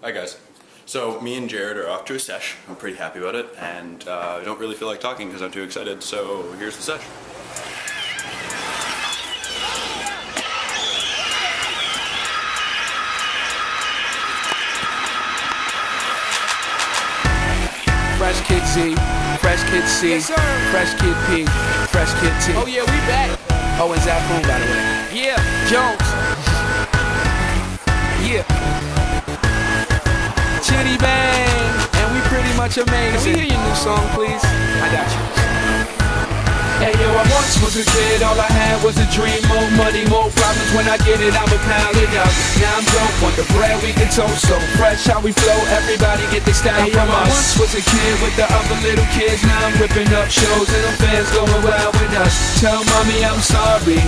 Hi guys. So me and Jared are off to a sesh. I'm pretty happy about it, and I don't really feel like talking because I'm too excited. So here's the sesh. Fresh Kid Z, Fresh Kid C, yes, Fresh Kid P, Fresh Kid T. Oh yeah, we back. Oh, and Zach Boone, by the way. Yeah, Jones. Yeah. Chitty Bang, and we pretty much amazing. Can we hear your new song, please? I got you. Hey yo, I once was a kid, all I had was a dream. More money, more problems, when I get it, I'ma pile it up. Now I'm dope, want the bread, we can toast. So fresh how we flow, everybody get their style from us. I once was a kid with the other little kids. Now I'm ripping up shows and the fans going wild with us. Tell mommy I'm sorry,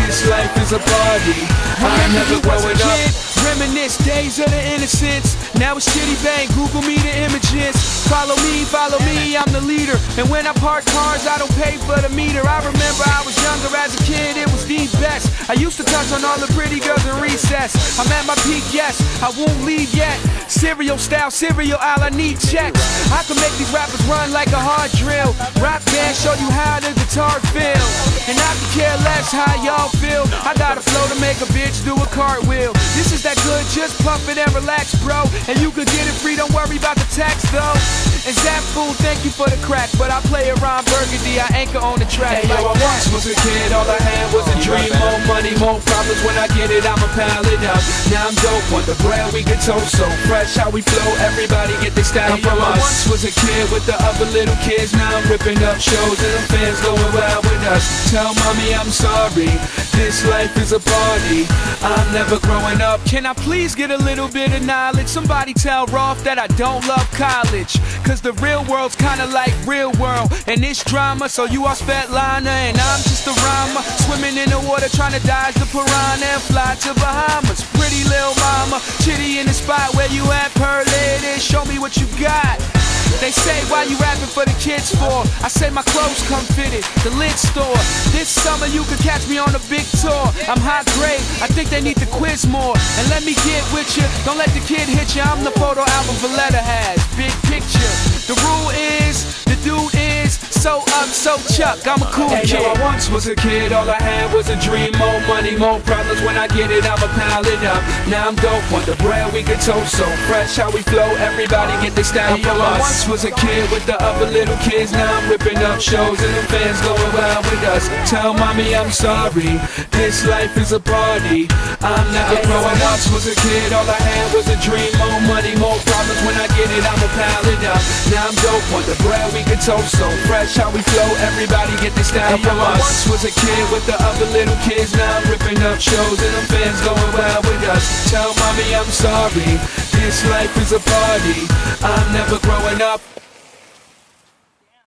this life is a party. I'm never growing up. Reminisce days of the innocence. Now it's Chitty Bang, Google me the images. Follow me, I'm the leader. And when I park cars, I don't pay for the meter. I remember I was younger as a kid, it was the best. I used to touch on all the pretty girls in recess. I'm at my peak, yes, I won't leave yet. Cereal style, cereal aisle, I need checks. I can make these rappers run like a hard drill. Rap band, show you how the guitar feel. And I can care less how y'all feel. I got a flow to make a bitch do a cartwheel. This is that good, just pump it and relax, bro. And you could get it free, don't worry about the tax, though. And Zap Fool, thank you for the crack, but I play around Burgundy, I anchor on the track. Hey yo, I once was a kid, all I had was a dream. More money, more problems, when I get it, I'ma pile it up. Now I'm dope, want the bread, we can toast. So fresh how we flow, everybody get their style from us. I once was a kid with the other little kids. Now I'm ripping up shows and the fans going wild with us. Tell mommy I'm sorry, this life is a party. I'm never growing up. Can I please get a little bit of knowledge? Somebody tell Rolf that I don't love college. Cause the real world's kinda like real world. And it's drama, so you are Svetlana and I'm just a rhymer. Swimming in the water trying to dodge the piranha and fly to Bahamas. Pretty little mama, Chitty in the spot where you at, per lady, show me what you got. They say, why you rapping for the kids for? I say my clothes come fitted, the lid store. This summer you could catch me on a big tour. I'm high grade, I think they need to quiz more. And let me get with you, don't let the kid hit you. I'm the photo album Valletta has, big picture. The rule is, the dude is so up, so Chuck, I'm a cool kid. Yo, I once was a kid, all I had was a dream. More money, more problems, when I get it, I'ma pile it up. Now I'm dope, want the bread, we can toast. So fresh how we flow, everybody get their style from us. I once was a kid with the other little kids. Now I'm ripping up shows and the fans going wild with us. Tell mommy I'm sorry, this life is a party. I'm never growing up. I once was a kid, all I had was a dream. More money, more problems, when I get it, I'ma pile it up. Now I'm dope, want the bread, we can toast. So fresh how we flow, everybody get their style from us. I once was a kid with the other little kids. Now I'm ripping up shows and the fans going wild with us. Tell mommy I'm sorry, this life is a party. I'm never growing up.